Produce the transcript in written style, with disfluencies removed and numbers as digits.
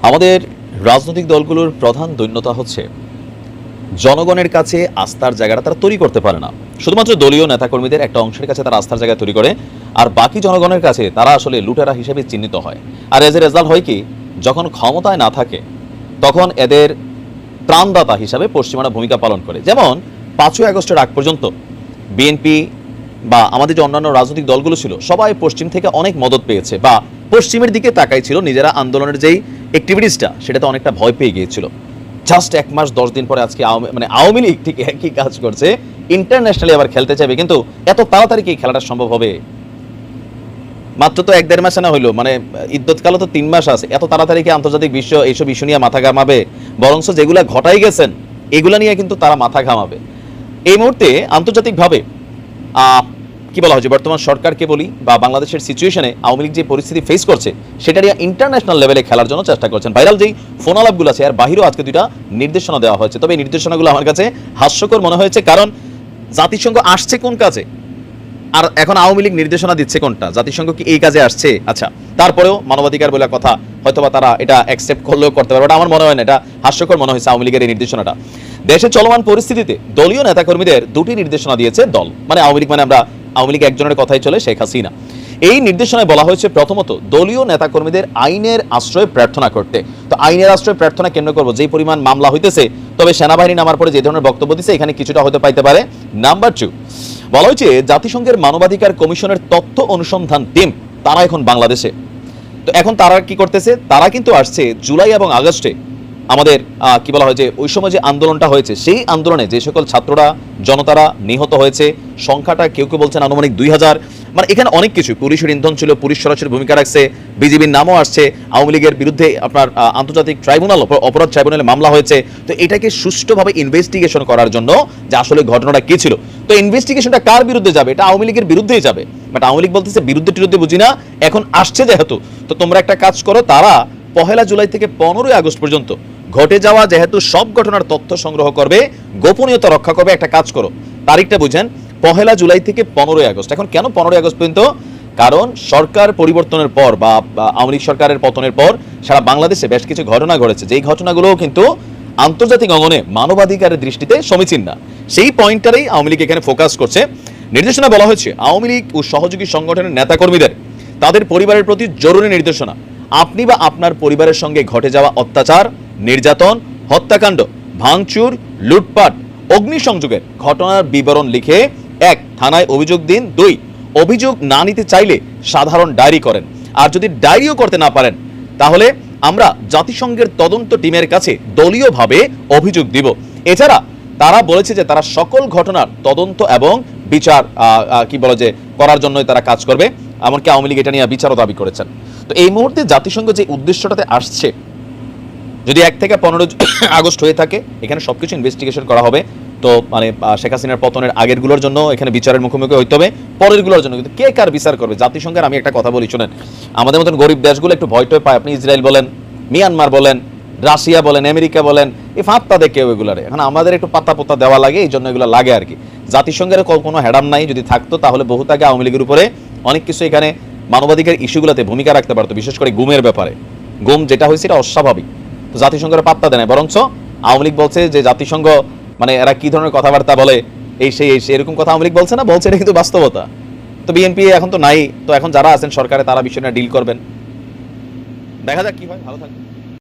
আমাদের রাজনৈতিক দলগুলোর প্রধান দৈন্যতা হচ্ছে জনগণের কাছে আস্থার জায়গাটা তারা তৈরি করতে পারে না। শুধুমাত্র দলীয় নেতাকর্মীদের একটা অংশের কাছে তারা আস্থার জায়গা তৈরি করে, আর বাকি জনগণের কাছে তারা আসলে লুটেরা হিসেবে চিহ্নিত হয়। আর এজ এ রেজাল্ট হয় কি, যখন ক্ষমতায় না থাকে তখন এদের ত্রাণদাতা হিসাবে পশ্চিমারা ভূমিকা পালন করে। যেমন 5ই আগস্টের আগ পর্যন্ত বিএনপি বা আমাদের যে অন্যান্য রাজনৈতিক দলগুলো ছিল সবাই পশ্চিম থেকে অনেক মদত পেয়েছে, বা পশ্চিমের দিকে তাকাই ছিল। নিজেরা আন্দোলনের যেই অ্যাক্টিভিটিসটা সেটাতে অনেকটা ভয় পেয়ে গিয়েছিল। জাস্ট 1 মাস 10 দিন পরে আজকে আওয়ামী লীগ ঠিক একই কাজ করছে, ইন্টারন্যাশনালি আবার খেলতে চাইবে। কিন্তু এত তাড়াতাড়ি কি খেলাটা সম্ভব হবে? মাত্র তো 1-1.5 মাস না হইলো, ইদ্যৎকালও তো 3 মাস আছে। এত তাড়াতাড়ি কি আন্তর্জাতিক বিশ্ব এইসব ইস্যু নিয়ে মাথা ঘামাবে? বরঞ্চ যেগুলা ঘটাই গেছেন এগুলা নিয়ে কিন্তু তারা মাথা ঘামাবে। এই মুহূর্তে আন্তর্জাতিকভাবে কি বলা হচ্ছে, বর্তমান সরকারকে বলি বা বাংলাদেশের সিচুয়েশনে আওয়ামী লীগ যে পরিস্থিতি ফেস করছে সেটা নিয়ে ইন্টারন্যাশনাল লেভেলে খেলার জন্য চেষ্টা করছেন। ভাইরাল যেই ফোন আলাপগুলো আছে, আর বাহিরেও আজকে 2টা নির্দেশনা দেওয়া হয়েছে। তবে এই নির্দেশনাগুলো আমার কাছে হাস্যকর মনে হয়েছে, কারণ জাতিসংঘ আসছে কোন কাজে, আর এখন আওয়ামী লীগ নির্দেশনা দিচ্ছে কোনটা? জাতিসংঘ কি এই কাজে আসছে? আচ্ছা, তারপরেও মানবাধিকার বলে কথা, হয়তোবা তারা এটা অ্যাকসেপ্ট করলেও করতে পারবে। ওটা আমার মনে হয় না, এটা হাস্যকর মনে হয়েছে আওয়ামী লীগের এই নির্দেশনাটা। দেশে চলমান পরিস্থিতিতে দলীয় নেতাকর্মীদের 2টি নির্দেশনা দিয়েছে দল, আওয়ামী লীগ, আমরা আওয়ামী লীগ একজনের কথাই চলে, শেখ হাসিনা। এই নির্দেশনায় বলা হয়েছে প্রথমত দলীয় নেতাকর্মীদের আইনের আশ্রয় প্রার্থনা করতে। তো আইনের আশ্রয় প্রার্থনা কেন্দ্র করবো, যেই পরিমাণ মামলা হইতেছে, তবে সেনাবাহিনী নামার পরে যে ধরনের বক্তব্য দিচ্ছে এখানে কিছুটা হতে পাইতে পারে। নাম্বার 2, বলা হয়েছে জাতিসংঘের মানবাধিকার কমিশনের তথ্য অনুসন্ধান টিম তারা এখন বাংলাদেশে। তো এখন তারা কি করতেছে? তারা কিন্তু আসছে জুলাই এবং আগস্টে আমাদের কি বলা হয় যে ওই সময় যে আন্দোলনটা হয়েছে, সেই আন্দোলনে যে সকল ছাত্ররা জনতারা নিহত হয়েছে, সংখ্যাটা কেউ কেউ বলছেন আনুমানিক 2000। এখানে অনেক কিছু, পুলিশের ইন্ধন ছিল, পুলিশ সরাসরি ভূমিকা রাখছে, বিজিবির নামও আসছে, আওয়ামী লীগের বিরুদ্ধে আপনার আন্তর্জাতিক ট্রাইব্যুনাল, অপরাধ ট্রাইব্যুনালে মামলা হয়েছে। তো এটাকে সুষ্ঠুভাবে ইনভেস্টিগেশন করার জন্য যে আসলে ঘটনাটা কি ছিল, তো ইনভেস্টিগেশনটা কার বিরুদ্ধে যাবে? এটা আওয়ামী লীগের বিরুদ্ধেই যাবে। বাট আওয়ামী লীগ বলতেছে বিরুদ্ধে বুঝি না, এখন আসছে যেহেতু, তো তোমরা একটা কাজ করো, তারা 1 জুলাই থেকে 15 আগস্ট পর্যন্ত ঘটে যাওয়া যেহেতু সব ঘটনার তথ্য সংগ্রহ করবে, গোপনীয়তা রক্ষা করবে। একটা কাজ করো, তারিখটা বুঝেন, 1 জুলাই থেকে 15 আগস্ট। এখন কেন 15 আগস্ট পর্যন্ত? কারণ সরকার পরিবর্তনের পর বা আওয়ামী লীগ সরকারের পতনের পর সারা বাংলাদেশে বেশ কিছু ঘটনা ঘটেছে, যেই ঘটনাগুলোও কিন্তু আন্তর্জাতিক অঙ্গনে মানবাধিকারের দৃষ্টিতে সমীচীন না। সেই পয়েন্টটারই আওয়ামী লীগ এখানে ফোকাস করছে। নির্দেশনা বলা হয়েছে আওয়ামী লীগ ও সহযোগী সংগঠনের নেতাকর্মীদের তাদের পরিবারের প্রতি জরুরি নির্দেশনা, আপনি বা আপনার পরিবারের সঙ্গে ঘটে যাওয়া অত্যাচার, নির্যাতন, হত্যাকাণ্ড, ভাঙচুর, লুটপাট, অগ্নিসংযোগের ঘটনার বিবরণ লিখে 1 থানায় অভিযোগ দিন। 2 অভিযোগ না নিতে চাইলে সাধারণ ডায়েরি করেন। আর যদি ডায়েরিও করতে না পারেন তাহলে আমরা জাতিসংঘের তদন্ত টিমের কাছে দলীয়ভাবে অভিযোগ দিব। এছাড়া তারা বলেছে যে তারা সকল ঘটনার তদন্ত এবং বিচার করার জন্যই তারা কাজ করবে। এমনকি আওয়ামী লীগ এটা নিয়ে বিচারও দাবি করেছেন। তো এই মুহূর্তে জাতিসংঘ যে উদ্দেশ্যটাতে আসছে, যদি 1 থেকে 15 আগস্ট হয়ে থাকে, এখানে সবকিছু ইনভেস্টিগেশন করা হবে। তো শেখ হাসিনার পতনের আগের গুলোর জন্য এখানে বিচারের মুখোমুখি হইতে হবে, পরের গুলোর জন্য কিন্তু কে কার বিচার করবে? জাতিসংঘের আমি একটা কথা বলি, শুনেন, আমাদের মতন গরিব দেশগুলো একটু ভয়টয় পায়। আপনি ইসরায়েল বলেন, মিয়ানমার বলেন, রাশিয়া বলেন, আমেরিকা বলেন, এই ফাঁপটা দেখে এগুলারে। এখন আমাদের একটু পাতা পোতা দেওয়া লাগে, এই জন্য এগুলো লাগে আর কি। জাতিসংঘের কোনো হেডাম নাই, যদি থাকতো তাহলে বহুত আগে আওয়ামী লীগের উপরে অনেক কিছু এখানে মানবাধিকার ইস্যুগুলোতে ভূমিকা রাখতে পারতো, বিশেষ করে গুমের ব্যাপারে। গুম যেটা হয়েছে এটা অস্বাভাবিক, তো জাতিসংঘের পাত্তা দেয় না। বরঞ্চ আওয়ামী লীগ বলছে যে জাতিসংঘ এরা কি ধরনের কথাবার্তা বলে, এই সেই এরকম কথা আওয়ামী লীগ বলছে না, বলছে এটা কিন্তু বাস্তবতা। তো বিএনপি এখন তো নাই, তো এখন যারা আছেন সরকারে তারা বিষয়টা ডিল করবেন। দেখা যাক কি হয়। ভালো থাকবেন।